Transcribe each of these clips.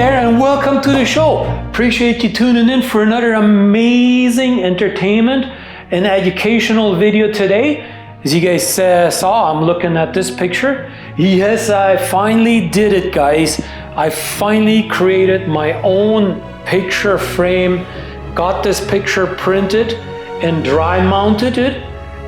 there, and welcome to the show. Appreciate you tuning in for another amazing entertainment and educational video today. As you guys saw, I'm looking at this picture. Yes, I finally did it, guys. I finally created my own picture frame, got this picture printed and dry mounted it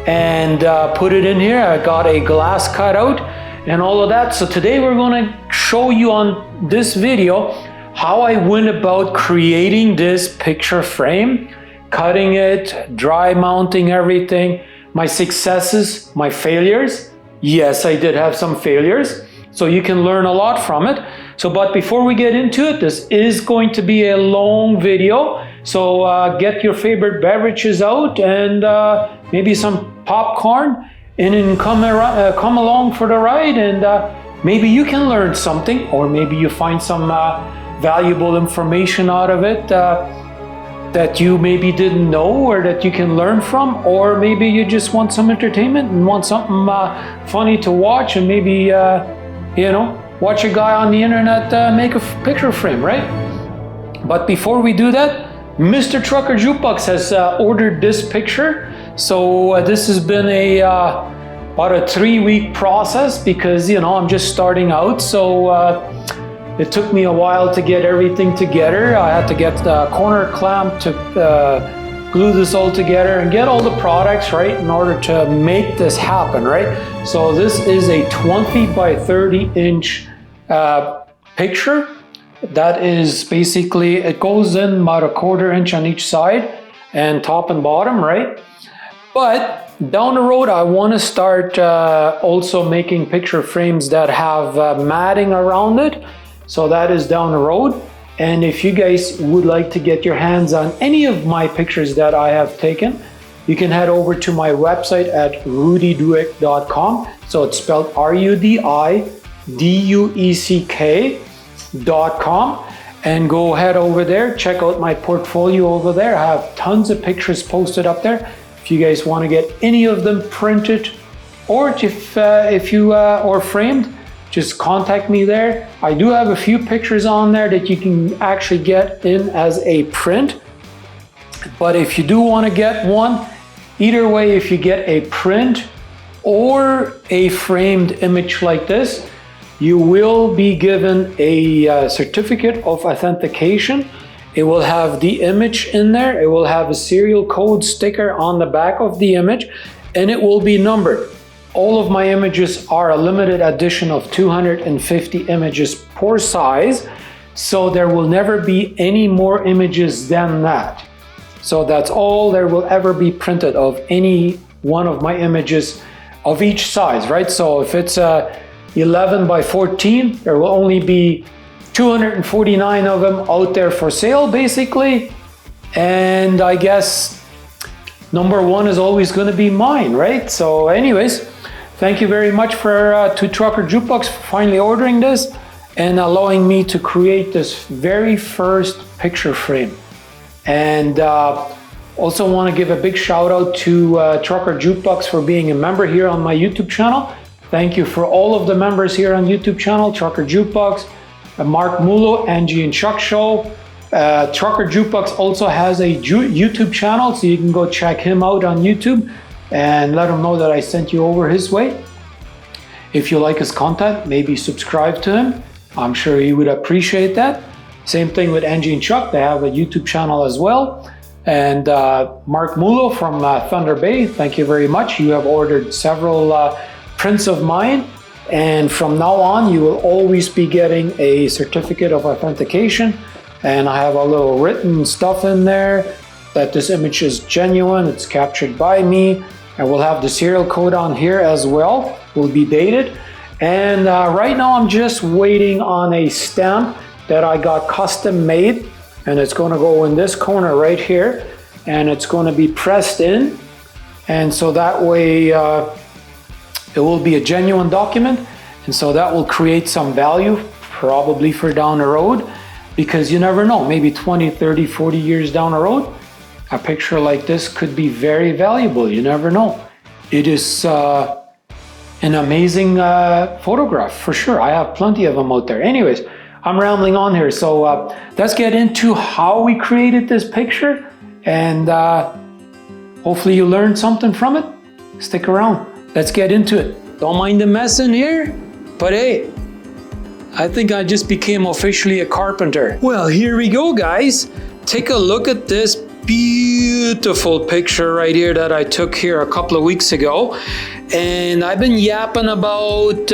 and put it in here. I got a glass cutout and all of that. So today we're going to show you on this video how I went about creating this picture frame, cutting it, dry mounting everything, my successes, my failures. Yes, I did have some failures, so you can learn a lot from it. But before we get into it, this is going to be a long video. So get your favorite beverages out and maybe some popcorn, and then come along for the ride, and maybe you can learn something, or maybe you find some valuable information out of it that you maybe didn't know or that you can learn from, or maybe you just want some entertainment and want something funny to watch, and maybe watch a guy on the internet make a picture frame, right? But before we do that, Mr. Trucker Jukebox has ordered this picture. So this has been about a 3-week process because I'm just starting out. So it took me a while to get everything together. I had to get the corner clamp to glue this all together and get all the products right in order to make this happen, right? So this is a 20 by 30 inch picture. That is basically, it goes in about a 1/4 inch on each side and top and bottom, right? But down the road, I want to start also making picture frames that have matting around it. So that is down the road. And if you guys would like to get your hands on any of my pictures that I have taken, you can head over to my website at rudidueck.com. So it's spelled RUDIDUECK.com, and go head over there, check out my portfolio over there. I have tons of pictures posted up there. If you guys want to get any of them printed or or framed, just contact me there. I do have a few pictures on there that you can actually get in as a print. But if you do want to get one, either way, if you get a print or a framed image like this, you will be given a certificate of authentication. It will have the image in there. It will have a serial code sticker on the back of the image, and it will be numbered. All of my images are a limited edition of 250 images per size, so there will never be any more images than that. So that's all there will ever be printed of any one of my images of each size, right? So if it's 11 by 14, there will only be 249 of them out there for sale, basically. And I guess number one is always going to be mine, right? So anyways, thank you very much to Trucker Jukebox for finally ordering this and allowing me to create this very first picture frame. And also want to give a big shout out to Trucker Jukebox for being a member here on my YouTube channel. Thank you for all of the members here on YouTube channel, Trucker Jukebox, Mark Mulo, Angie and Chuck Show. Trucker Jukebox also has a YouTube channel, so you can go check him out on YouTube and let him know that I sent you over his way. If you like his content, maybe subscribe to him. I'm sure he would appreciate that. Same thing with Angie and Chuck, they have a YouTube channel as well. And Mark Mulo from Thunder Bay, thank you very much. You have ordered several prints of mine, and from now on you will always be getting a certificate of authentication, and I have a little written stuff in there that this image is genuine, it's captured by me, and we'll have the serial code on here as well, will be dated. And right now I'm just waiting on a stamp that I got custom made, and it's going to go in this corner right here, and it's going to be pressed in, and so that way it will be a genuine document, and so that will create some value probably for down the road, because you never know, maybe 20, 30, 40 years down the road, a picture like this could be very valuable. You never know. It is an amazing photograph for sure. I have plenty of them out there. Anyways, I'm rambling on here. So let's get into how we created this picture, and hopefully you learned something from it. Stick around. Let's get into it. Don't mind the mess in here, but hey, I think I just became officially a carpenter. Well, here we go, guys. Take a look at this beautiful picture right here that I took here a couple of weeks ago. And I've been yapping about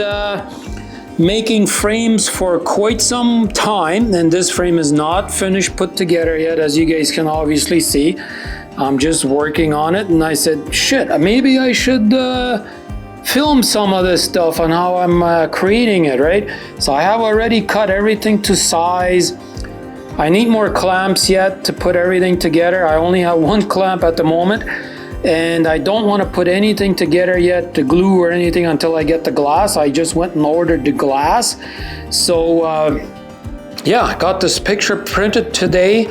making frames for quite some time, and this frame is not finished put together yet, as you guys can obviously see. I'm just working on it, and I said, shit, maybe I should film some of this stuff on how I'm creating it, right? So I have already cut everything to size. I need more clamps yet to put everything together. I only have one clamp at the moment, and I don't want to put anything together yet, the glue or anything, until I get the glass. I just went and ordered the glass. So yeah, I got this picture printed today.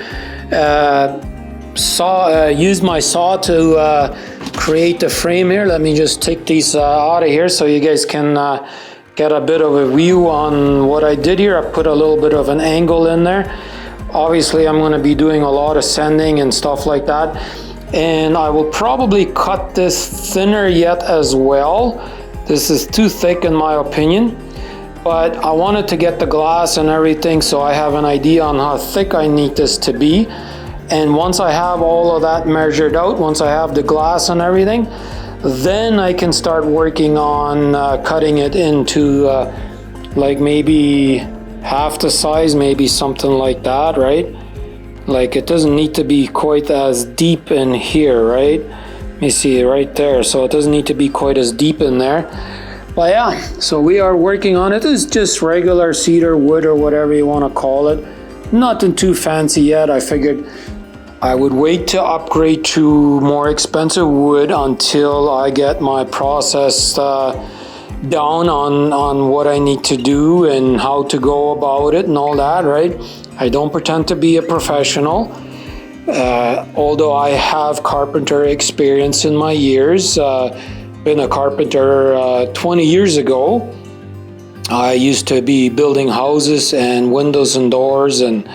Used my saw to create the frame here. Let me just take these out of here so you guys can get a bit of a view on what I did here. I put a little bit of an angle in there. Obviously, I'm going to be doing a lot of sanding and stuff like that. And I will probably cut this thinner yet as well. This is too thick in my opinion. But I wanted to get the glass and everything, so I have an idea on how thick I need this to be. And once I have all of that measured out, once I have the glass and everything, then I can start working on cutting it into like maybe half the size, maybe something like that, right? Like it doesn't need to be quite as deep in here, right? Let me see right there. So it doesn't need to be quite as deep in there. But yeah, so we are working on it. It's just regular cedar wood or whatever you want to call it. Nothing too fancy yet. I figured I would wait to upgrade to more expensive wood until I get my process down on what I need to do and how to go about it and all that, right? I don't pretend to be a professional, although I have carpenter experience in my years. Been a carpenter 20 years ago. I used to be building houses and windows and doors, and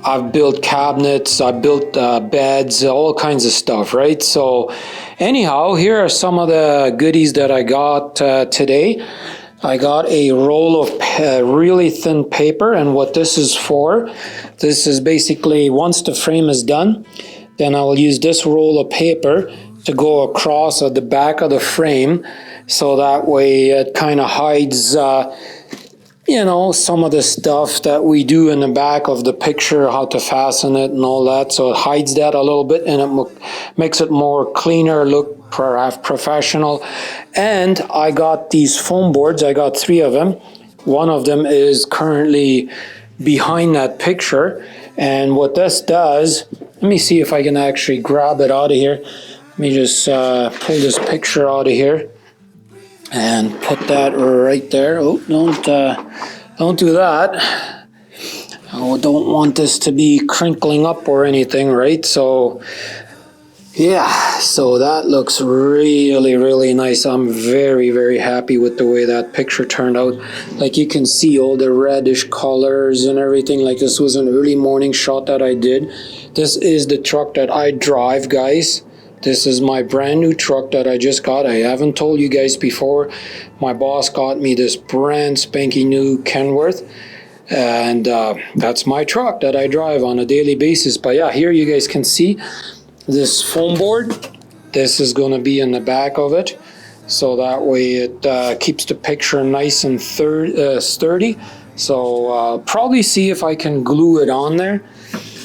I've built cabinets, I built beds, all kinds of stuff, right? So anyhow, here are some of the goodies that I got today. I got a roll of really thin paper, and what this is for, this is basically once the frame is done, then I will use this roll of paper to go across at the back of the frame, so that way it kind of hides you know, some of the stuff that we do in the back of the picture, how to fasten it and all that. So it hides that a little bit, and it makes it more cleaner, look perhaps professional. And I got these foam boards. I got 3 of them. One of them is currently behind that picture. And what this does, let me see if I can actually grab it out of here. Let me just pull this picture out of here and put that right there. Oh, don't do that. I don't want this to be crinkling up or anything, right? So yeah, so that looks really, really nice. I'm very, very happy with the way that picture turned out. Like you can see all the reddish colors and everything. Like this was an early morning shot that I did. This is the truck that I drive, guys. This is my brand new truck that I just got. I haven't told you guys before. My boss got me this brand spanking new Kenworth. And that's my truck that I drive on a daily basis. But yeah, here you guys can see this foam board. This is going to be in the back of it. So that way it keeps the picture nice and sturdy. So I'll probably see if I can glue it on there,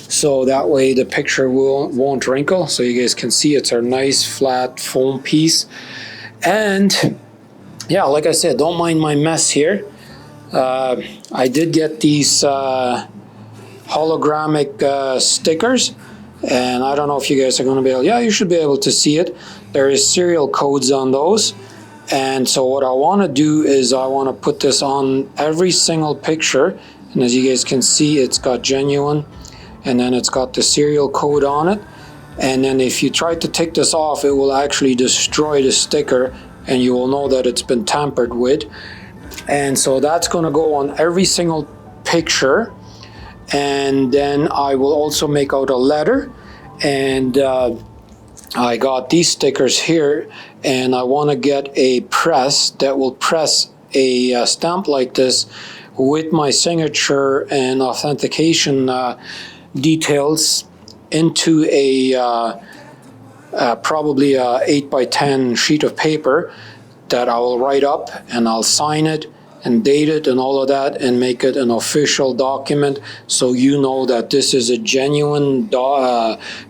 so that way the picture won't wrinkle. So you guys can see it's a nice flat foam piece. And yeah, like I said, don't mind my mess here. I did get these hologramic stickers, and I don't know if you guys are going to be able, yeah, you should be able to see it. There is serial codes on those. And so what I want to do is I want to put this on every single picture. And as you guys can see, it's got genuine, and then it's got the serial code on it. And then if you try to take this off, it will actually destroy the sticker, and you will know that it's been tampered with. And so that's going to go on every single picture, and then I will also make out a letter. And I got these stickers here, and I want to get a press that will press a stamp like this with my signature and authentication details into a probably a 8x10 sheet of paper that I will write up, and I'll sign it and date it and all of that and make it an official document, so you know that this is a genuine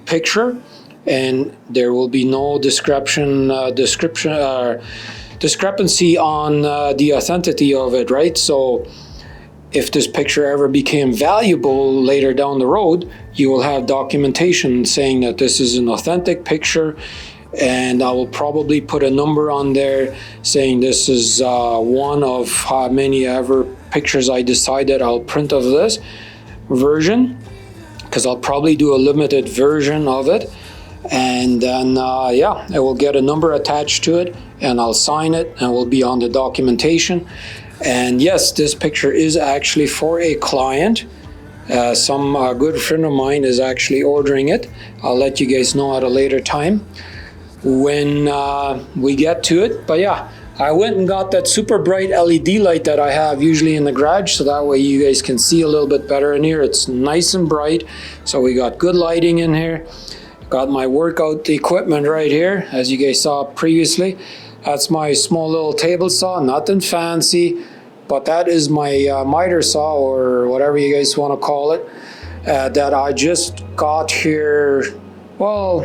picture, and there will be no discrepancy on the authenticity of it, right? So if this picture ever became valuable later down the road, you will have documentation saying that this is an authentic picture, and I will probably put a number on there saying this is one of how many ever pictures I decide that I'll print of this version, because I'll probably do a limited version of it. And then yeah, I will get a number attached to it, and I'll sign it, and will be on the documentation. And yes, this picture is actually for a client. Some good friend of mine is actually ordering it. I'll let you guys know at a later time when we get to it. But yeah, I went and got that super bright LED light that I have usually in the garage, so that way you guys can see a little bit better in here. It's nice and bright, so we got good lighting in here. Got my workout equipment right here, as you guys saw previously. That's my small little table saw, nothing fancy, but that is my miter saw, or whatever you guys want to call it, that I just got here, well,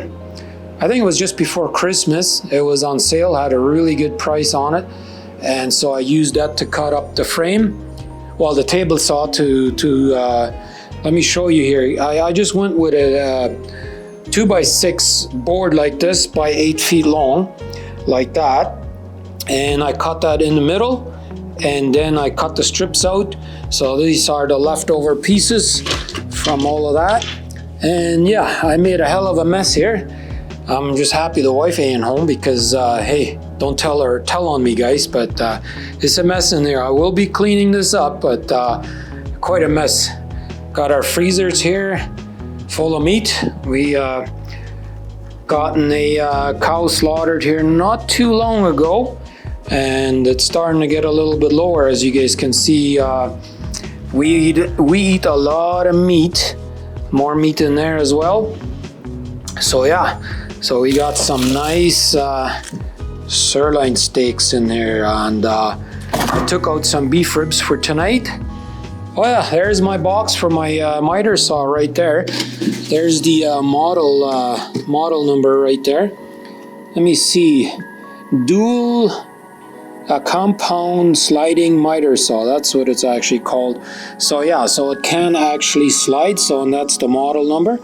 I think it was just before Christmas. It was on sale, had a really good price on it, and so I used that to cut up the frame. Well, the table saw let me show you here. I just went with a 2x6 board like this by 8 feet long, like that, and I cut that in the middle, and then I cut the strips out. So these are the leftover pieces from all of that. And yeah, I made a hell of a mess here. I'm just happy the wife ain't home, because hey, don't tell on me, guys, but it's a mess in there. I will be cleaning this up, but quite a mess. Got our freezers here full of meat. We gotten a cow slaughtered here not too long ago, and it's starting to get a little bit lower. As you guys can see, we eat a lot of meat, more meat in there as well. So yeah, so we got some nice sirloin steaks in there, and I took out some beef ribs for tonight. Oh yeah, there's my box for my miter saw right there. There's the model number right there. Let me see. Dual compound sliding miter saw. That's what it's actually called. So yeah, so it can actually slide. So, and that's the model number.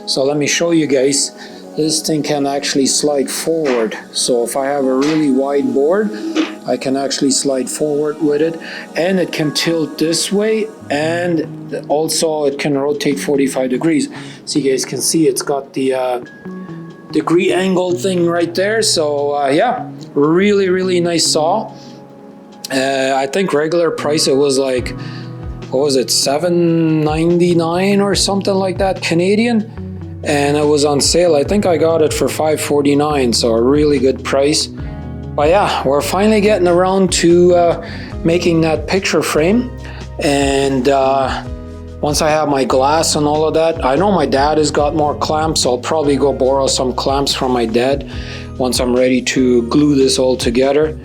So let me show you guys. This thing can actually slide forward. So if I have a really wide board, I can actually slide forward with it, and it can tilt this way, and also it can rotate 45 degrees. So you guys can see it's got the degree angle thing right there. So yeah, really nice saw. I think regular price it was like, what was it, $7.99 or something like that Canadian, and it was on sale. I think I got it for $5.49, so a really good price. But yeah, we're finally getting around to making that picture frame, and once I have my glass and all of that, I know my dad has got more clamps, so I'll probably go borrow some clamps from my dad once I'm ready to glue this all together.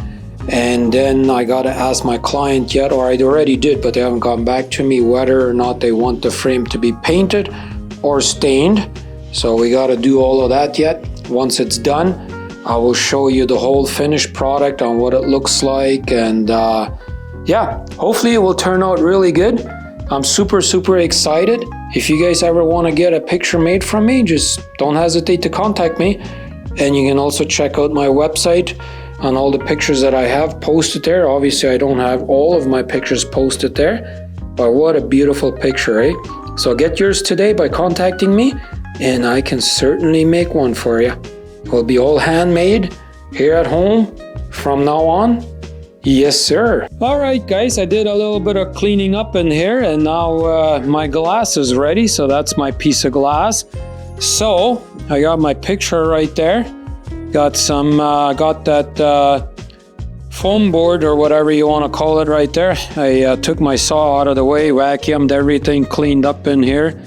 And then I gotta ask my client yet, or I already did, but they haven't gotten back to me, whether or not they want the frame to be painted or stained. So we gotta do all of that yet. Once it's done, I will show you the whole finished product on what it looks like, and yeah, hopefully it will turn out really good. I'm super excited. If you guys ever want to get a picture made from me, just don't hesitate to contact me. And you can also check out my website on all the pictures that I have posted there. Obviously I don't have all of my pictures posted there, but what a beautiful picture, eh? So get yours today by contacting me, and I can certainly make one for you. It will be all handmade here at home from now on. Yes, sir. All right, guys, I did a little bit of cleaning up in here, and now my glass is ready. So that's my piece of glass. So I got my picture right there. Got that foam board or whatever you want to call it right there. I took my saw out of the way, vacuumed everything, cleaned up in here.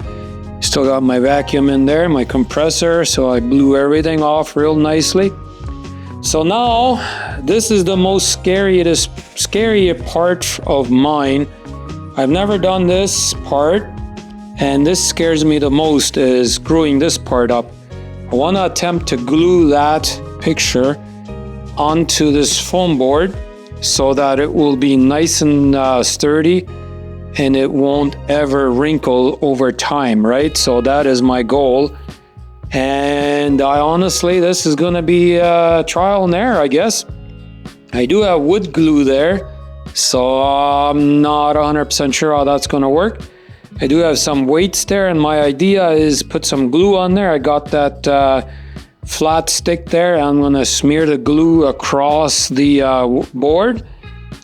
Still got my vacuum in there, my compressor, so I blew everything off real nicely. So now, this is the most scary part of mine. I've never done this part, and this scares me the most, is screwing this part up. I want to attempt to glue that picture onto this foam board so that it will be nice and sturdy, and it won't ever wrinkle over time, right? So that is my goal. And I honestly, this is going to be a trial and error, I guess. I do have wood glue there, so I'm not 100% sure how that's going to work. I do have some weights there, and my idea is put some glue on there. I got that flat stick there. I'm going to smear the glue across the board,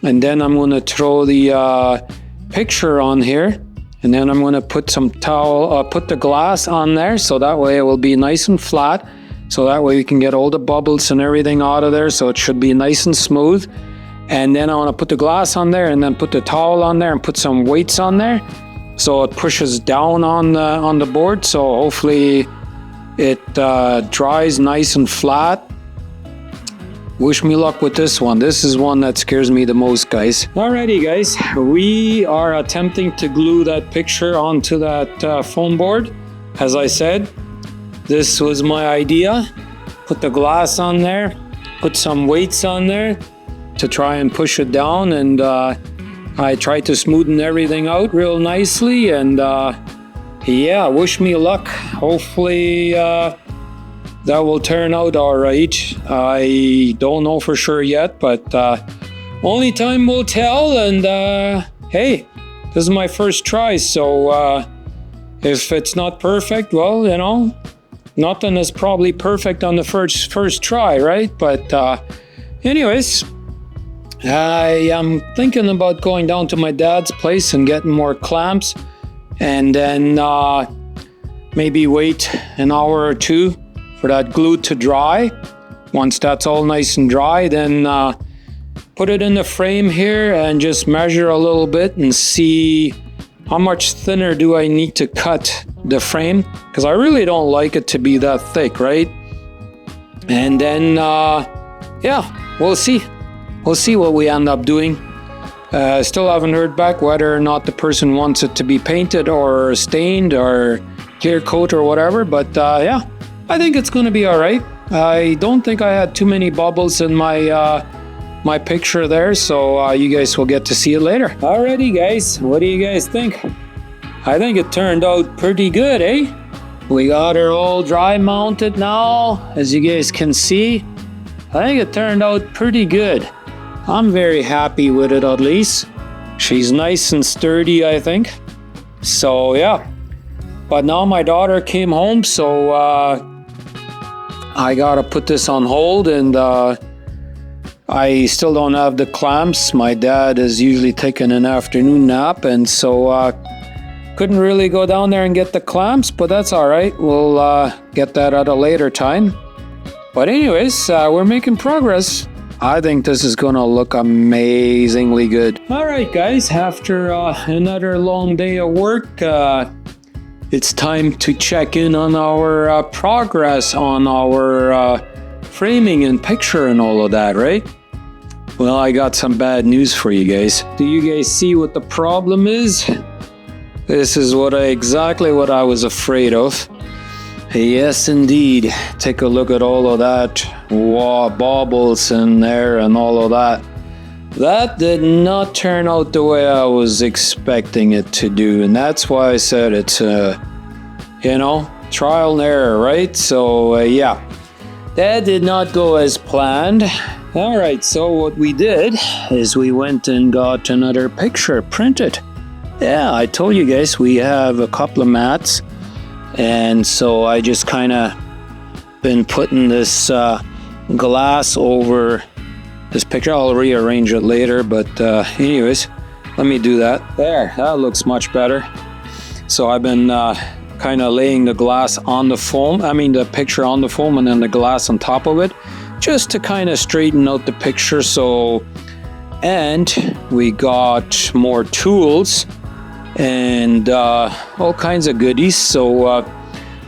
and then I'm going to throw the picture on here. And then I'm going to put some put the glass on there, so that way it will be nice and flat. So that way we can get all the bubbles and everything out of there, so it should be nice and smooth. And then I want to put the glass on there, and then put the towel on there, and put some weights on there, so it pushes down on the board. So hopefully it dries nice and flat. Wish me luck with this one. This is one that scares me the most, guys. Alrighty, guys. We are attempting to glue that picture onto that foam board. As I said, this was my idea. Put the glass on there, put some weights on there to try and push it down, and I tried to smoothen everything out real nicely, and yeah, wish me luck. Hopefully that will turn out all right. I don't know for sure yet, but only time will tell. And hey, this is my first try, so if it's not perfect, well, you know, nothing is probably perfect on the first try, right? But anyways, I am thinking about going down to my dad's place and getting more clamps, and then maybe wait an hour or two for that glue to dry. Once that's all nice and dry, then put it in the frame here and just measure a little bit and see how much thinner do I need to cut the frame, because I really don't like it to be that thick, right? And then yeah, we'll see what we end up doing. Still haven't heard back whether or not the person wants it to be painted or stained or clear coat or whatever, but yeah, I think it's going to be all right. I don't think I had too many bubbles in my my picture there, so you guys will get to see it later. Alrighty, guys, what do you guys think? I think it turned out pretty good, eh? We got her all dry mounted now, as you guys can see. I think it turned out pretty good. I'm very happy with it, at least. She's nice and sturdy, I think. So yeah. But now my daughter came home, so I gotta put this on hold, and I still don't have the clamps. My dad is usually taking an afternoon nap, and so couldn't really go down there and get the clamps, but that's all right. We'll get that at a later time. But anyways, we're making progress. I think this is gonna look amazingly good. All right, guys, after another long day of work, it's time to check in on our progress on our framing and picture and all of that, right? Well, I got some bad news for you guys. Do you guys see what the problem is? This is exactly what I was afraid of. Yes, indeed. Take a look at all of that baubles in there and all of that. That did not turn out the way I was expecting it to do, and that's why I said it's trial and error, right? So yeah, that did not go as planned. All right, so what we did is we went and got another picture printed. Yeah, I told you guys we have a couple of mats, and so I just kind of been putting this glass over this picture. I'll rearrange it later, but anyways, let me do that. There, that looks much better. So I've been kind of laying the glass on the foam, the picture on the foam, and then the glass on top of it, just to kind of straighten out the picture. So, and we got more tools and all kinds of goodies. So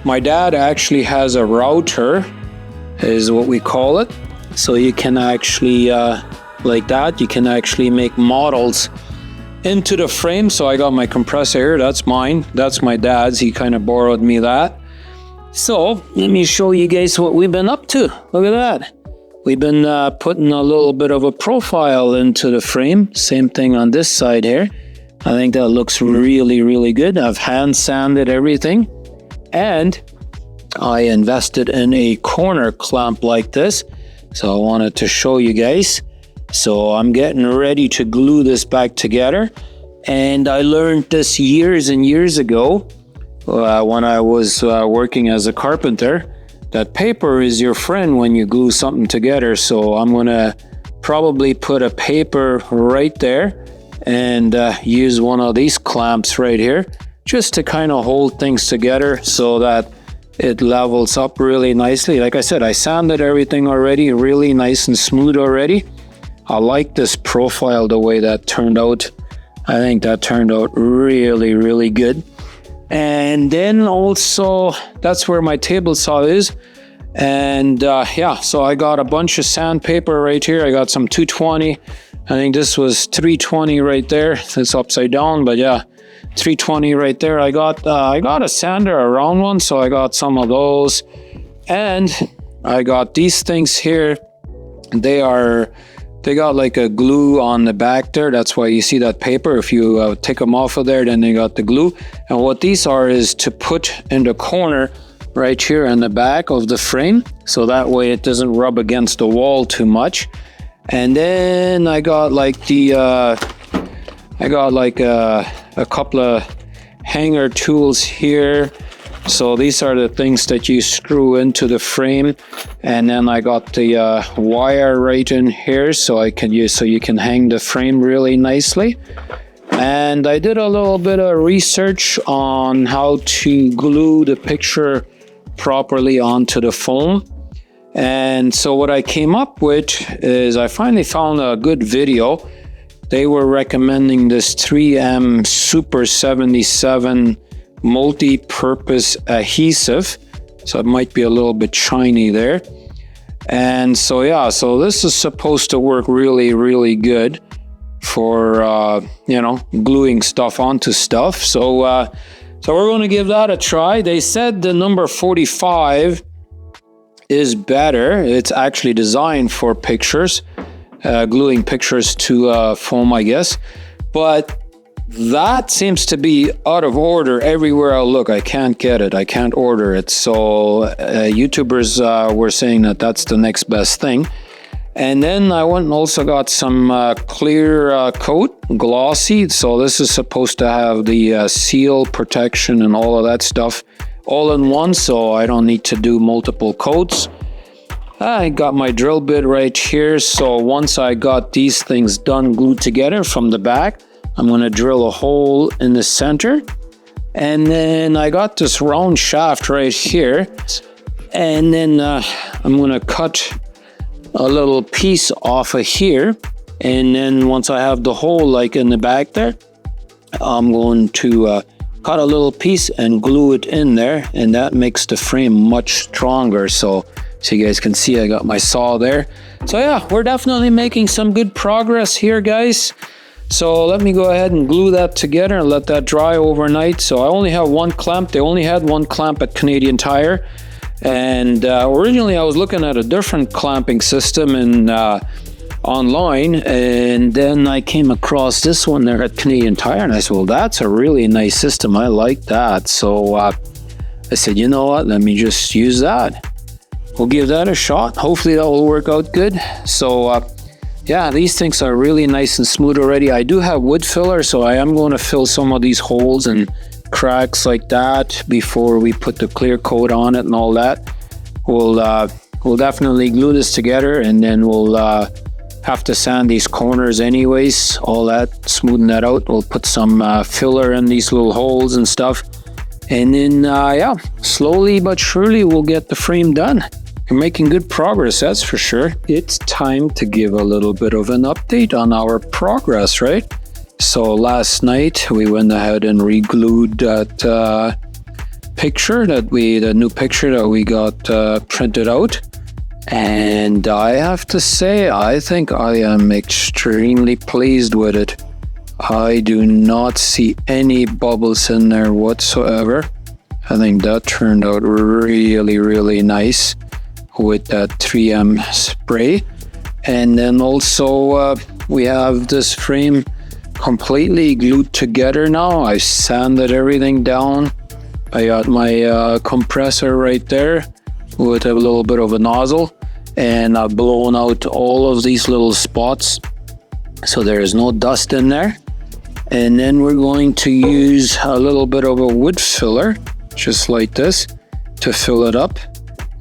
my dad actually has a router, is what we call it. So you can actually, like that, you can actually make models into the frame. So I got my compressor here, that's mine, that's my dad's, he kind of borrowed me that. So let me show you guys what we've been up to. Look at that. We've been putting a little bit of a profile into the frame. Same thing on this side here. I think that looks really, really good. I've hand sanded everything, and I invested in a corner clamp like this. So I wanted to show you guys. So I'm getting ready to glue this back together. And I learned this years and years ago when I was working as a carpenter, that paper is your friend when you glue something together. So I'm gonna probably put a paper right there and use one of these clamps right here, just to kind of hold things together so that it levels up really nicely. Like I said, I sanded everything already, really nice and smooth already. I like this profile, the way that turned out. I think that turned out really, really good. And then also, that's where my table saw is. And yeah, so I got a bunch of sandpaper right here. I got some 220. I think this was 320 right there. It's upside down, but yeah, 320 right there. I got a sander, a round one, so I got some of those. And I got these things here. They got like a glue on the back there. That's why you see that paper. If you take them off of there, then they got the glue. And what these are is to put in the corner right here in the back of the frame. So that way it doesn't rub against the wall too much. And then I got like a couple of hanger tools here. So these are the things that you screw into the frame. And then I got the wire right in here so you can hang the frame really nicely. And I did a little bit of research on how to glue the picture properly onto the foam. And so what I came up with is I finally found a good video. They were recommending this 3M Super 77 multi-purpose adhesive. So it might be a little bit shiny there. And so yeah, so this is supposed to work really, really good for, gluing stuff onto stuff. So we're going to give that a try. They said the number 45 is better. It's actually designed for pictures, gluing pictures to foam, I guess. But that seems to be out of order everywhere I look. I can't get it. I can't order it. So YouTubers were saying that that's the next best thing. And then I went and also got some clear coat, glossy. So this is supposed to have the seal protection and all of that stuff all in one, so I don't need to do multiple coats. I got my drill bit right here. So once I got these things done, glued together from the back, I'm going to drill a hole in the center. And then I got this round shaft right here. And then I'm going to cut a little piece off of here. And then once I have the hole like in the back there, I'm going to cut a little piece and glue it in there. And that makes the frame much stronger. So you guys can see I got my saw there. So yeah, we're definitely making some good progress here, guys. So let me go ahead and glue that together and let that dry overnight. So I only have one clamp. They only had one clamp at Canadian Tire. And originally I was looking at a different clamping system in online. And then I came across this one there at Canadian Tire. And I said, well, that's a really nice system. I like that. So I said, you know what? Let me just use that. We'll give that a shot. Hopefully that will work out good. So yeah, these things are really nice and smooth already. I do have wood filler, so I am going to fill some of these holes and cracks like that before we put the clear coat on it and all that. We'll definitely glue this together, and then we'll have to sand these corners anyways, all that, smoothen that out. We'll put some filler in these little holes and stuff. And then, yeah, slowly but surely we'll get the frame done. We're making good progress, that's for sure. It's time to give a little bit of an update on our progress, right? So last night we went ahead and re-glued that the new picture that we got printed out. And I have to say, I think I am extremely pleased with it. I do not see any bubbles in there whatsoever. I think that turned out really, really nice with that 3M spray. And then also we have this frame completely glued together now. I sanded everything down. I got my compressor right there with a little bit of a nozzle, and I've blown out all of these little spots so there is no dust in there. And then we're going to use a little bit of a wood filler, just like this, to fill it up.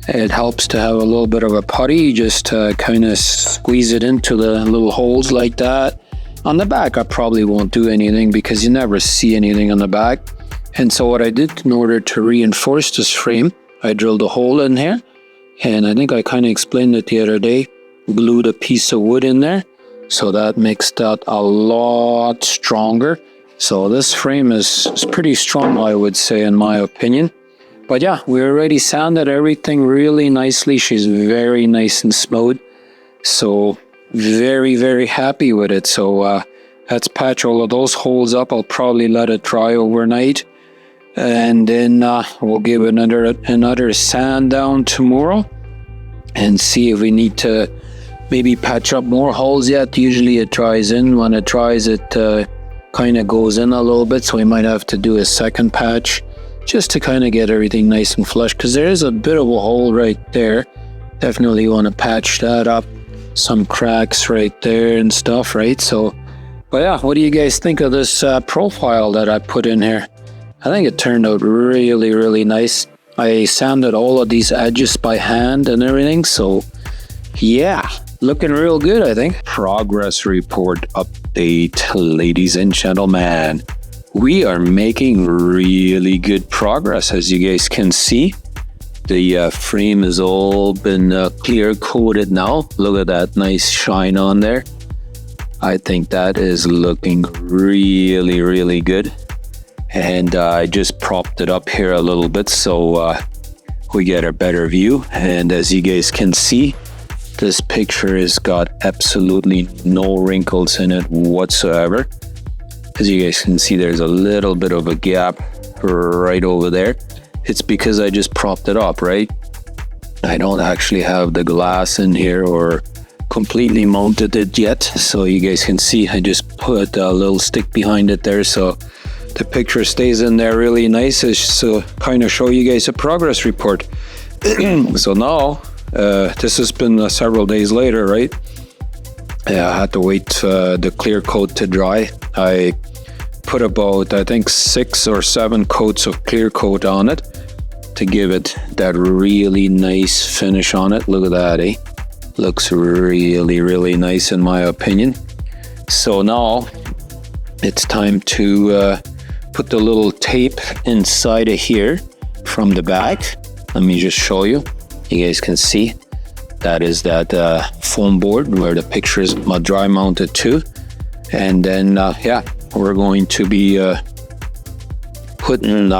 It helps to have a little bit of a putty, just to kind of squeeze it into the little holes like that. On the back, I probably won't do anything because you never see anything on the back. And so what I did in order to reinforce this frame, I drilled a hole in here. And I think I kind of explained it the other day, glued a piece of wood in there. So that makes that a lot stronger. So this frame is pretty strong, I would say, in my opinion. But yeah, we already sanded everything really nicely. She's very nice and smooth. So very, very happy with it. So let's patch all of those holes up. I'll probably let it dry overnight. And then we'll give it another sand down tomorrow and see if we need to maybe patch up more holes yet. Usually it dries in. When it dries, it kind of goes in a little bit. So we might have to do a second patch just to kind of get everything nice and flush, because there is a bit of a hole right there. Definitely want to patch that up. Some cracks right there and stuff, right? So, but yeah, what do you guys think of this profile that I put in here? I think it turned out really, really nice. I sanded all of these edges by hand and everything, so yeah, looking real good, I think. Progress report update, ladies and gentlemen. We are making really good progress, as you guys can see. The frame has all been clear coated now. Look at that nice shine on there. I think that is looking really, really good. And I just propped it up here a little bit so we get a better view. And as you guys can see, this picture has got absolutely no wrinkles in it whatsoever. As you guys can see, there's a little bit of a gap right over there. It's because I just propped it up, right? I don't actually have the glass in here or completely mounted it yet. So you guys can see I just put a little stick behind it there so the picture stays in there really nice, so kind of show you guys a progress report. So now, this has been several days later, right? Yeah, I had to wait the clear coat to dry. I put about, I think, 6 or 7 coats of clear coat on it to give it that really nice finish on it. Look at that, eh? Looks really, really nice in my opinion. So now it's time to put the little tape inside of here from the back. Let me just show you. You guys can see that is that foam board where the picture is dry mounted to. And then, yeah, we're going to be putting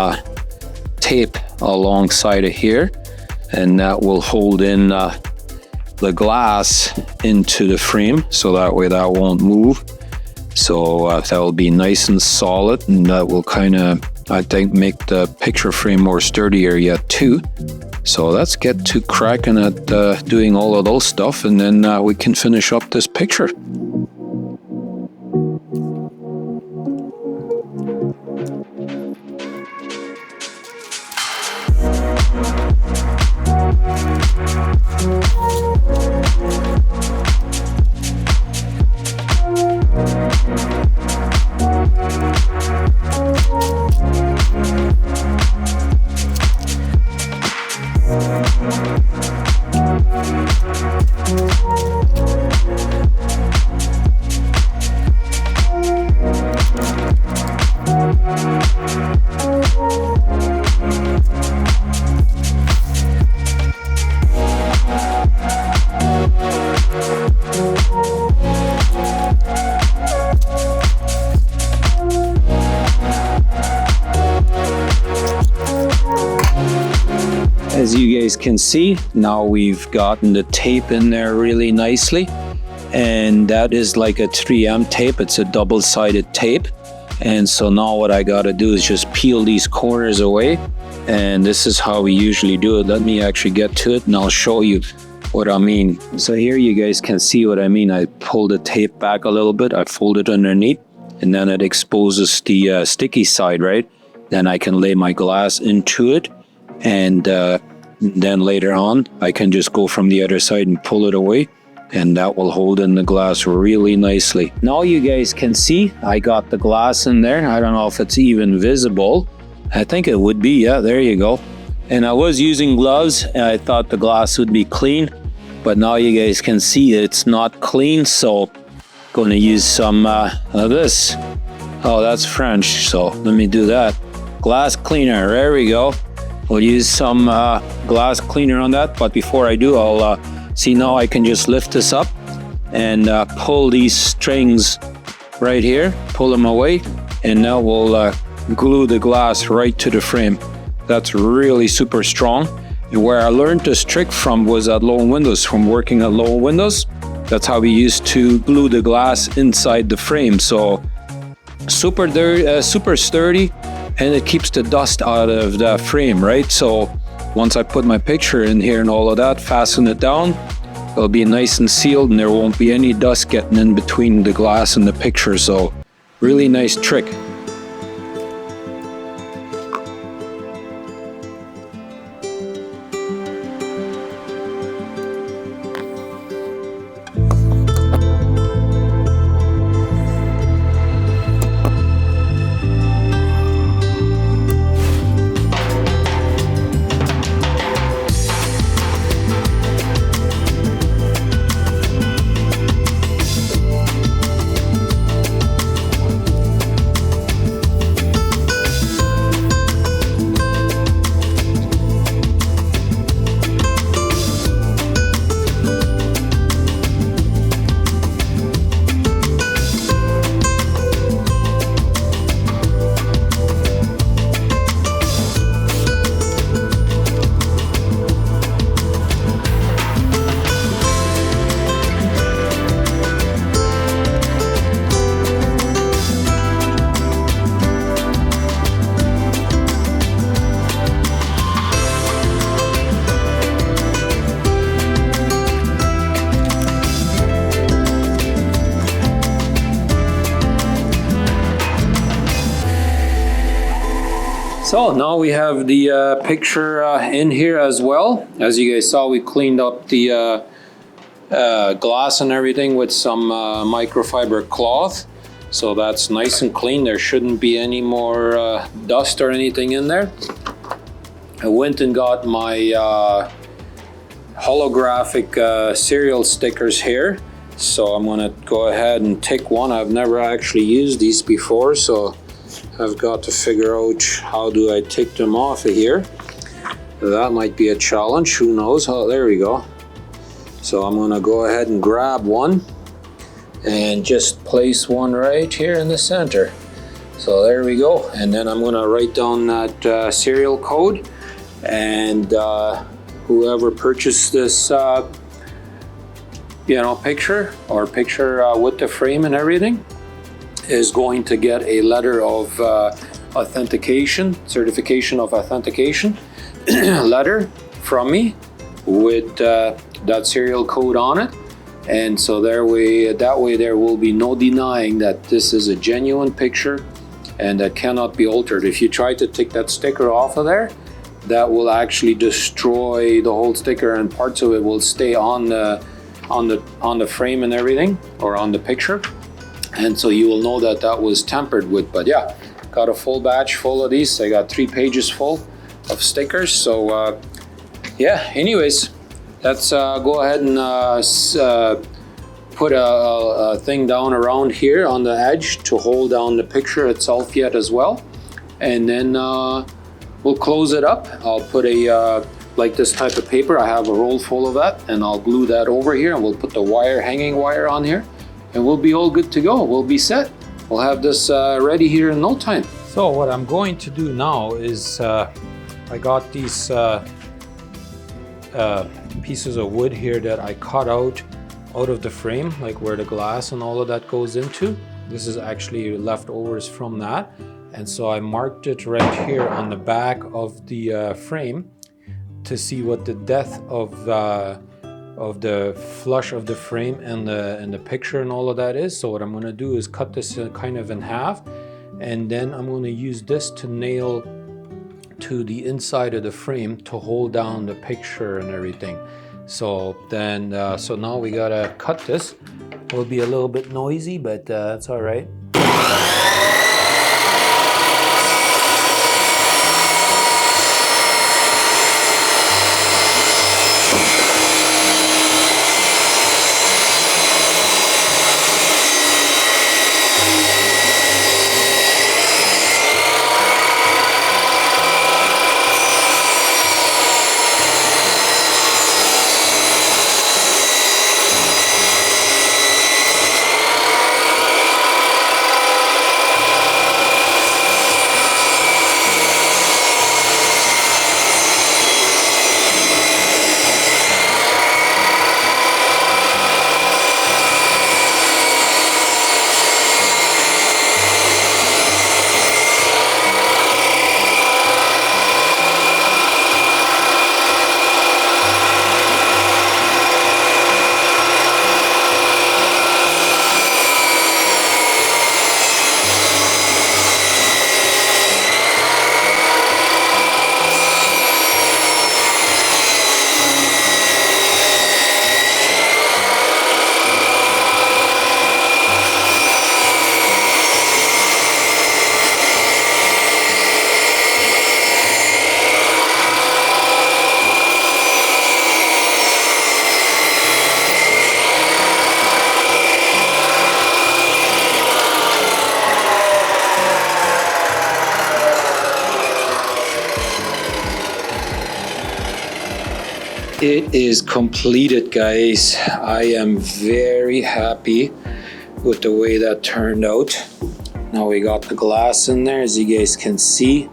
tape alongside of here, and that will hold in the glass into the frame, so that way that won't move. So that will be nice and solid, and that will kind of, I think, make the picture frame more sturdier yet too. So let's get to cracking at doing all of those stuff, and then we can finish up this picture. can see, now we've gotten the tape in there really nicely. And that is like a 3M tape. It's a double-sided tape. And so now what I gotta do is just peel these corners away. And this is how we usually do it. Let me actually get to it and I'll show you what I mean. So here you guys can see what I mean. I pull the tape back a little bit, I fold it underneath, and then it exposes the sticky side, right? Then I can lay my glass into it, and then later on I can just go from the other side and pull it away, and that will hold in the glass really nicely. Now you guys can see I got the glass in there. I don't know if it's even visible. I think it would be, yeah, there you go. And I was using gloves and I thought the glass would be clean, but now you guys can see it's not clean, so going to use some of this. Oh, that's French, so let me do that. Glass cleaner, there we go. We'll use some glass cleaner on that, but before I do, I'll see, now I can just lift this up and pull these strings right here, pull them away, and now we'll glue the glass right to the frame. That's really super strong. And where I learned this trick from was at Low Windows, from working at Low Windows. That's how we used to glue the glass inside the frame. So super sturdy, and it keeps the dust out of the frame, right? So once I put my picture in here and all of that, fasten it down, it'll be nice and sealed and there won't be any dust getting in between the glass and the picture. So really nice trick. So now we have the picture in here as well. As you guys saw, we cleaned up the glass and everything with some microfiber cloth. So that's nice and clean. There shouldn't be any more dust or anything in there. I went and got my holographic serial stickers here. So I'm gonna go ahead and take one. I've never actually used these before, so I've got to figure out how do I take them off of here. That might be a challenge, who knows? Oh, there we go. So I'm gonna go ahead and grab one and just place one right here in the center. So there we go. And then I'm gonna write down that serial code, and whoever purchased this picture with the frame and everything is going to get a letter of authentication, certification of authentication letter from me with that serial code on it. And so that way there will be no denying that this is a genuine picture and that cannot be altered. If you try to take that sticker off of there, that will actually destroy the whole sticker, and parts of it will stay on the frame and everything, or on the picture. And so you will know that that was tampered with. But yeah, got a full batch full of these. I got 3 pages full of stickers. So yeah, anyways, let's go ahead and put a thing down around here on the edge to hold down the picture itself yet as well. And then we'll close it up. I'll put like this type of paper. I have a roll full of that, and I'll glue that over here, and we'll put the hanging wire on here. And we'll be all good to go. We'll be set. We'll have this ready here in no time. So what I'm going to do now is I got these pieces of wood here that I cut out of the frame, like where the glass and all of that goes into. This is actually leftovers from that. And so I marked it right here on the back of the frame to see what the depth of the flush of the frame and the picture and all of that is. So what I'm going to do is cut this kind of in half, and then I'm going to use this to nail to the inside of the frame to hold down the picture and everything. So then, so now we gotta cut this. It will be a little bit noisy, but that's all right. It is completed, guys. I am very happy with the way that turned out. Now we got the glass in there, as you guys can see.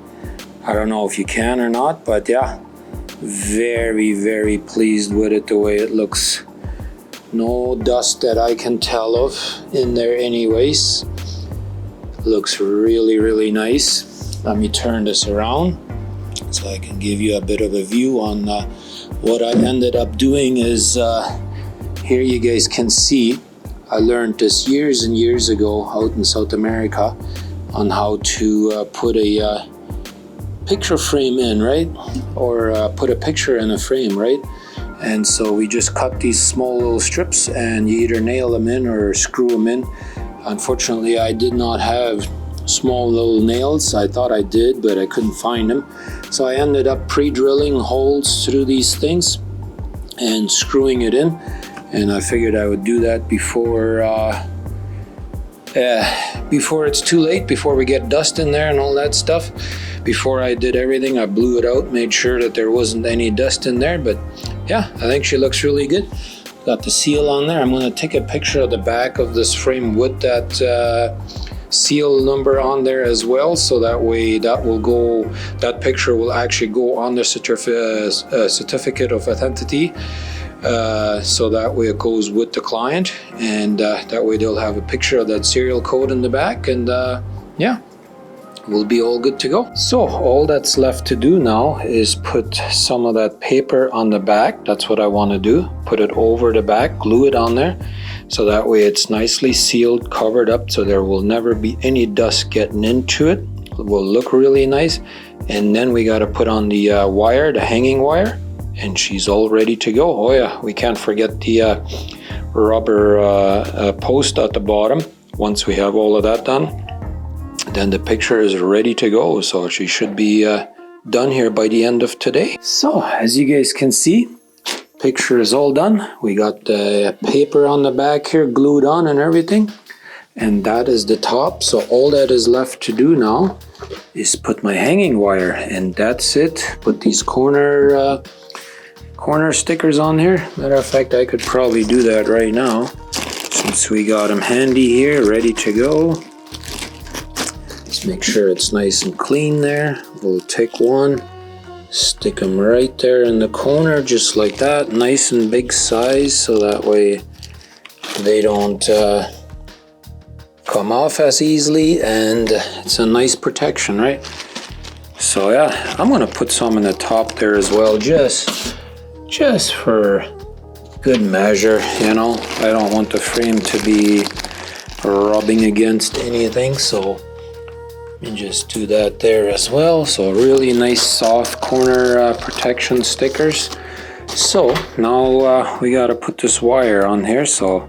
I don't know if you can or not, but yeah, very pleased with it, the way it looks. No dust that I can tell of in there anyways. Looks really nice. Let me turn this around so I can give you a bit of a view on what I ended up doing. Is here you guys can see I learned this years and years ago out in South America on how to put a picture frame in, right? Or put a picture in a frame, right? And so we just cut these small little strips and you either nail them in or screw them in. Unfortunately, I did not have small little nails. I thought I did, but I couldn't find them. So I ended up pre-drilling holes through these things and screwing it in. And I figured I would do that before it's too late, before we get dust in there and all that stuff. Before I did everything, I blew it out, made sure that there wasn't any dust in there. But yeah, I think she looks really good. Got the seal on there. I'm going to take a picture of the back of this frame with that seal number on there as well, so that way that picture will actually go on the certificate of authenticity, so that way it goes with the client, and that way they'll have a picture of that serial code in the back, and yeah, we'll be all good to go. So all that's left to do now is put some of that paper on the back. That's what I want to do. Put it over the back, glue it on there, so that way it's nicely sealed, covered up, so there will never be any dust getting into it. It will look really nice. And then we got to put on the wire, the hanging wire, and she's all ready to go. Oh yeah, we can't forget the rubber post at the bottom. Once we have all of that done, then the picture is ready to go. So she should be done here by the end of today. So as you guys can see, picture is all done. We got the paper on the back here glued on and everything, and that is the top. So all that is left to do now is put my hanging wire, and that's it. Put these corner stickers on here. Matter of fact, I could probably do that right now since we got them handy here, ready to go. Let's make sure it's nice and clean there. We'll take one, Stick them right there in the corner, just like that, nice and big size, so that way they don't come off as easily, and it's a nice protection, right? So yeah, I'm gonna put some in the top there as well, just for good measure, you know. I don't want the frame to be rubbing against anything, so and just do that there as well. So really nice soft corner protection stickers. So now we gotta put this wire on here, so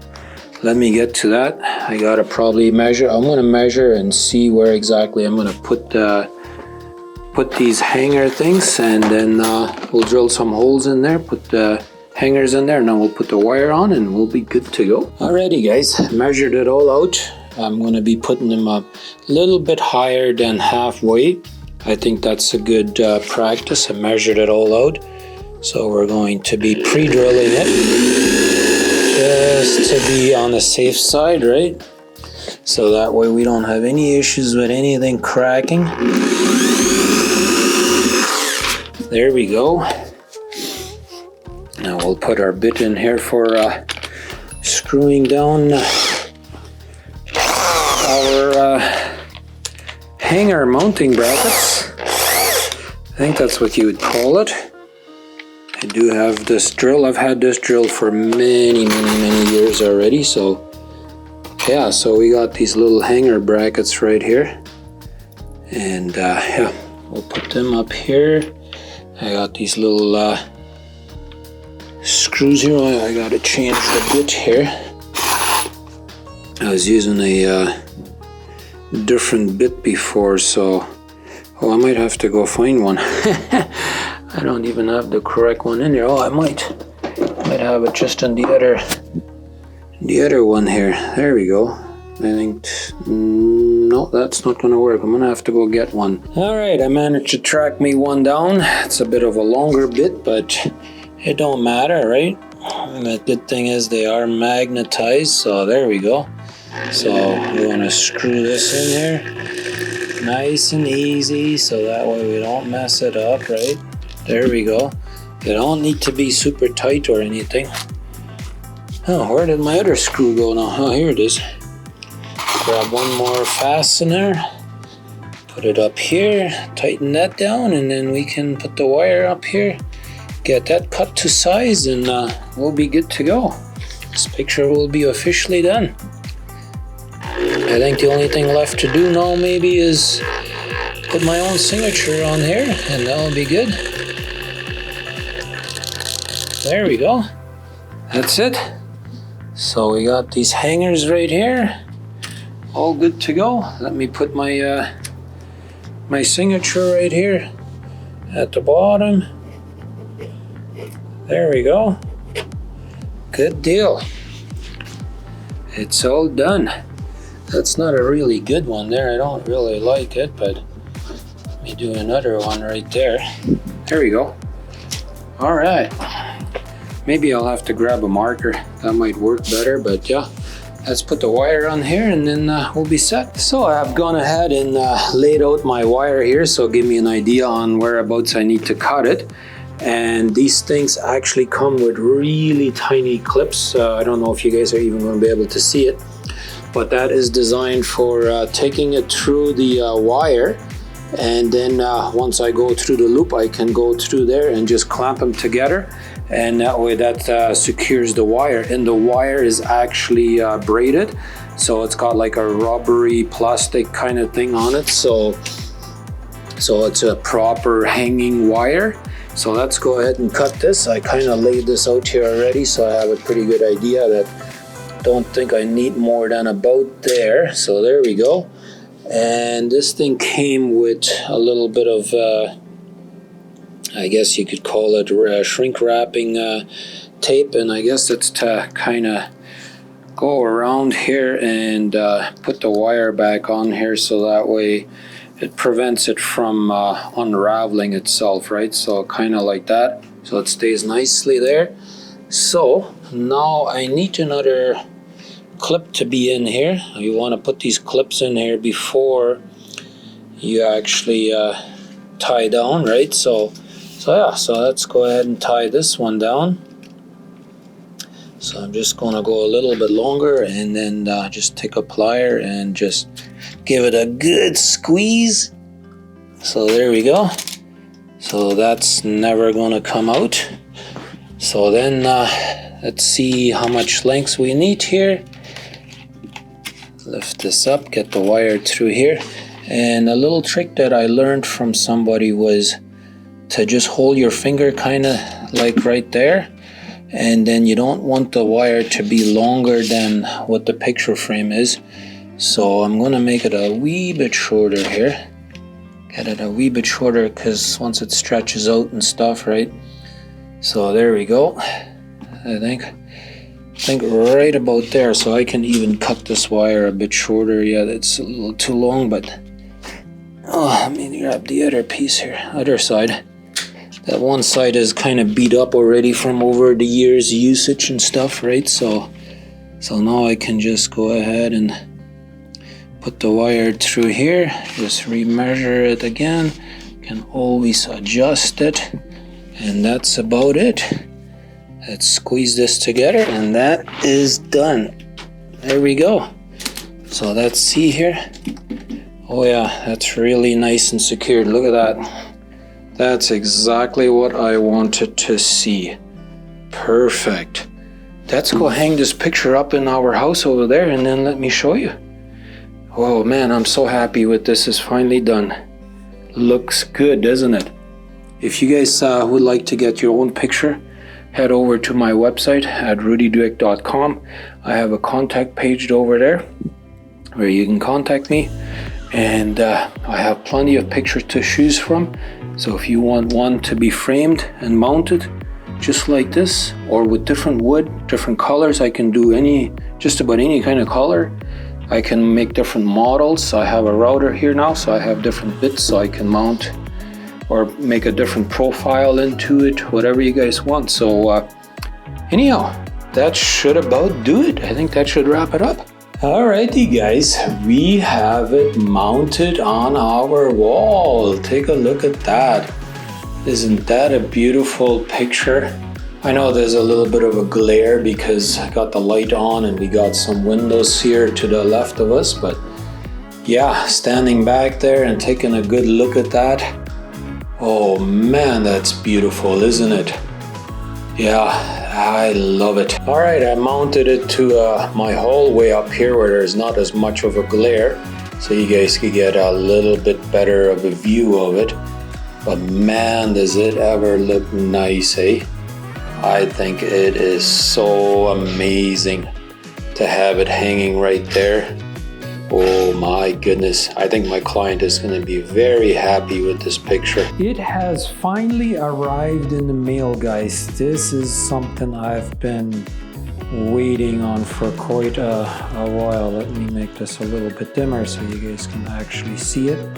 let me get to that. I gotta probably measure. I'm gonna measure and see where exactly I'm gonna put these hanger things, and then we'll drill some holes in there, put the hangers in there, and then we'll put the wire on and we'll be good to go. Alrighty guys, measured it all out. I'm going to be putting them a little bit higher than halfway. I think that's a good practice. I measured it all out. So we're going to be pre-drilling it just to be on the safe side, right? So that way we don't have any issues with anything cracking. There we go. Now we'll put our bit in here for screwing down our hanger mounting brackets. I think that's what you would call it. I do have this drill. I've had this drill for many years already. So yeah, so we got these little hanger brackets right here, and yeah, we'll put them up here. I got these little screws here. I gotta change the bit here. I was using a different bit before, so I might have to go find one. I don't even have the correct one in there. I might have it just on the other one here. There we go. I think no, that's not gonna work. I'm gonna have to go get one. All right, I managed to track me one down. It's a bit of a longer bit, but it don't matter, right? And the good thing is they are magnetized, so there we go. So we're gonna screw this in here nice and easy, so that way we don't mess it up, right? There we go. You don't need to be super tight or anything. Oh, where did my other screw go now? Oh, here it is. Grab one more fastener, put it up here, tighten that down, and then we can put the wire up here, get that cut to size, and we'll be good to go. This picture will be officially done. I think the only thing left to do now maybe is put my own signature on here, and that'll be good. There we go. That's it. So we got these hangers right here, all good to go. Let me put my my signature right here at the bottom. There we go. Good deal. It's all done. That's not a really good one there. I don't really like it, but let me do another one right there. There we go. All right. Maybe I'll have to grab a marker. That might work better, but yeah. Let's put the wire on here, and then we'll be set. So I've gone ahead and laid out my wire here, so give me an idea on whereabouts I need to cut it. And these things actually come with really tiny clips. I don't know if you guys are even going to be able to see it, but that is designed for taking it through the wire, and then once I go through the loop, I can go through there and just clamp them together, and that way that secures the wire. And the wire is actually braided, so it's got like a rubbery plastic kind of thing on it, so it's a proper hanging wire. So let's go ahead and cut this. I kind of laid this out here already, so I have a pretty good idea. That don't think I need more than about there. So there we go. And this thing came with a little bit of I guess you could call it shrink wrapping tape, and I guess it's to kind of go around here and put the wire back on here, so that way it prevents it from unraveling itself, right? So kind of like that, so it stays nicely there. So now I need another clip to be in here. You want to put these clips in here before you actually tie down, right? So So yeah, so let's go ahead and tie this one down. So I'm just gonna go a little bit longer and then just take a plier and just give it a good squeeze. So there we go. So that's never gonna come out. So then let's see how much length we need here. Lift this up, get the wire through here. And a little trick that I learned from somebody was to just hold your finger kind of like right there. And then you don't want the wire to be longer than what the picture frame is. So I'm gonna make it a wee bit shorter here. Get it a wee bit shorter because once it stretches out and stuff, right? So there we go. I think right about there. So I can even cut this wire a bit shorter. Yeah, it's a little too long, but let me grab the other piece here, other side. That one side is kind of beat up already from over the years usage and stuff, right? So now I can just go ahead and put the wire through here, just remeasure it again, can always adjust it, and that's about it. Let's squeeze this together and that is done. There we go. So let's see here. Oh yeah, that's really nice and secured. Look at that. That's exactly what I wanted to see. Perfect. Let's go hang this picture up in our house over there and then let me show you. Oh man, I'm so happy with this. It's finally done. Looks good, doesn't it? If you guys would like to get your own picture, head over to my website at rudidueck.com. I have a contact page over there where you can contact me. And I have plenty of pictures to choose from. So if you want one to be framed and mounted just like this, or with different wood, different colors, I can do just about any kind of color. I can make different models. I have a router here now, so I have different bits so I can mount or make a different profile into it, whatever you guys want. So anyhow, that should about do it. I think that should wrap it up. Alrighty guys, we have it mounted on our wall. Take a look at that. Isn't that a beautiful picture? I know there's a little bit of a glare because I got the light on and we got some windows here to the left of us, but yeah, standing back there and taking a good look at that. Oh man, that's beautiful, isn't it? Yeah, I love it. All right, I mounted it to my hallway up here where there's not as much of a glare, so you guys could get a little bit better of a view of it. But man, does it ever look nice, eh? I think it is so amazing to have it hanging right there. Oh my goodness, I think my client is going to be very happy with this picture. It has finally arrived in the mail, guys. This is something I've been waiting on for quite a while. Let me make this a little bit dimmer so you guys can actually see it.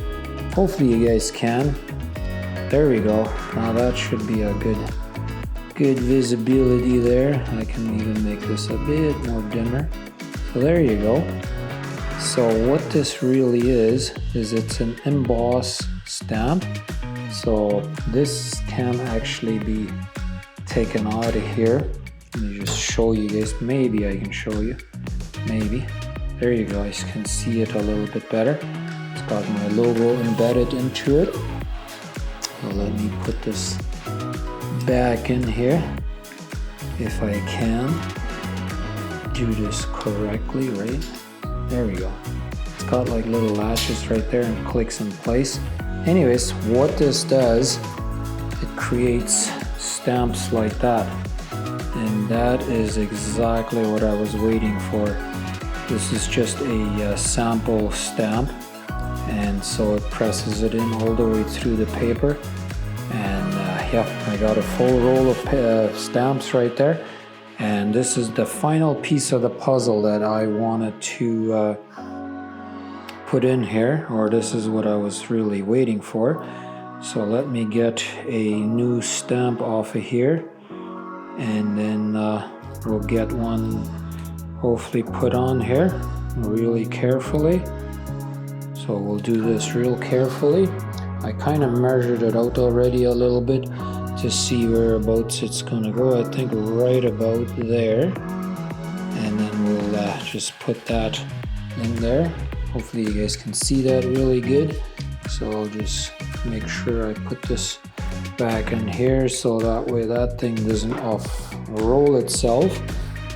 Hopefully you guys can. There we go. Now that should be a good visibility there. I can even make this a bit more dimmer. So there you go. So what this really is it's an emboss stamp. So this can actually be taken out of here. Let me just show you guys. Maybe I can show you. Maybe. There you guys can see it a little bit better. It's got my logo embedded into it. So let me put this back in here if I can do this correctly, right? There we go. It's got like little lashes right there and clicks in place. Anyways, what this does, it creates stamps like that. And that is exactly what I was waiting for. This is just a sample stamp. And so it presses it in all the way through the paper. And yeah, I got a full roll of stamps right there. And this is the final piece of the puzzle that I wanted to put in here, or this is what I was really waiting for. So let me get a new stamp off of here, and then we'll get one hopefully put on here really carefully. So we'll do this real carefully. I kind of measured it out already a little bit. to see whereabouts it's gonna go. I think right about there. And then we'll just put that in there. Hopefully you guys can see that really good. So I'll just make sure I put this back in here so that way that thing doesn't off-roll itself.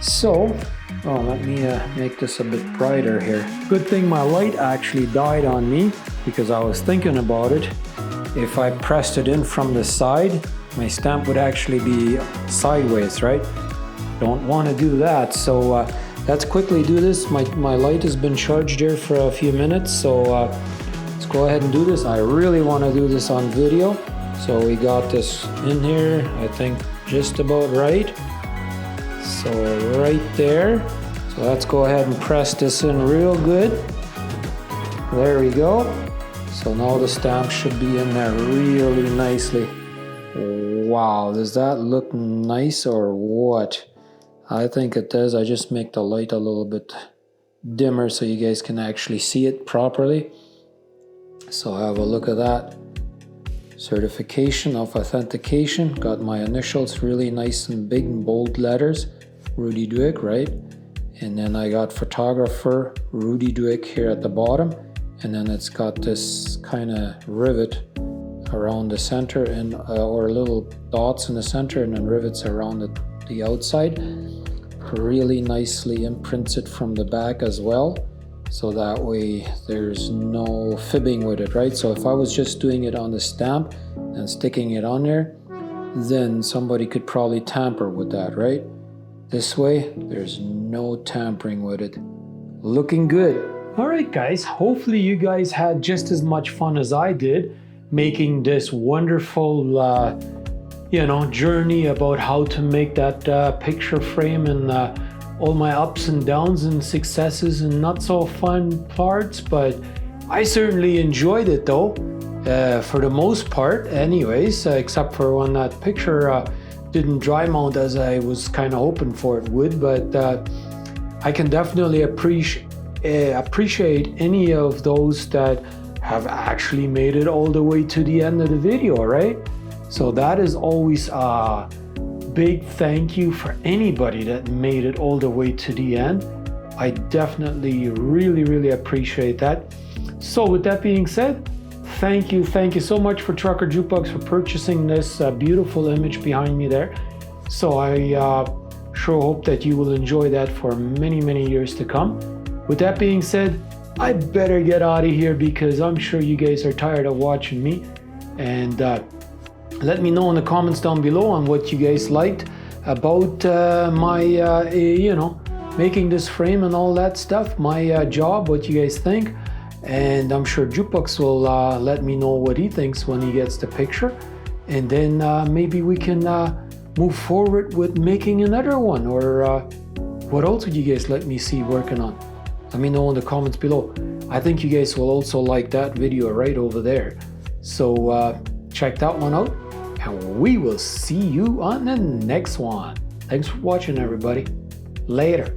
So, let me make this a bit brighter here. Good thing my light actually died on me because I was thinking about it. If I pressed it in from the side, my stamp would actually be sideways, right? Don't want to do that. So let's quickly do this. My light has been charged here for a few minutes. So let's go ahead and do this. I really want to do this on video. So we got this in here, I think just about right. So right there. So let's go ahead and press this in real good. There we go. So now the stamp should be in there really nicely. Wow, does that look nice or what? I think it does. I just make the light a little bit dimmer so you guys can actually see it properly. So have a look at that. Certification of authentication. Got my initials really nice and big and bold letters. Rudi Dueck, right? And then I got Photographer Rudi Dueck here at the bottom. And then it's got this kind of rivet around the center and or little dots in the center and then rivets around the outside. Really nicely imprints it from the back as well. So that way there's no fibbing with it, right? So if I was just doing it on the stamp and sticking it on there, then somebody could probably tamper with that, right? This way, there's no tampering with it. Looking good. All right, guys, hopefully you guys had just as much fun as I did making this wonderful, journey about how to make that picture frame and all my ups and downs and successes and not so fun parts, but I certainly enjoyed it though, for the most part anyways, except for when that picture didn't dry mount as I was kind of hoping for it would, but I can definitely appreciate any of those that have actually made it all the way to the end of the video, right? So that is always a big thank you for anybody that made it all the way to the end. I definitely really appreciate that. So with that being said, thank you so much for Trucker Jukebox for purchasing this beautiful image behind me there. So I sure hope that you will enjoy that for many years to come. With that being said, I better get out of here because I'm sure you guys are tired of watching me. And let me know in the comments down below on what you guys liked about my, making this frame and all that stuff, my job, what you guys think. And I'm sure Jukebox will let me know what he thinks when he gets the picture. And then maybe we can move forward with making another one. Or what else would you guys let me see working on? Let me know in the comments below. I think you guys will also like that video right over there. So check that one out. And we will see you on the next one. Thanks for watching, everybody. Later.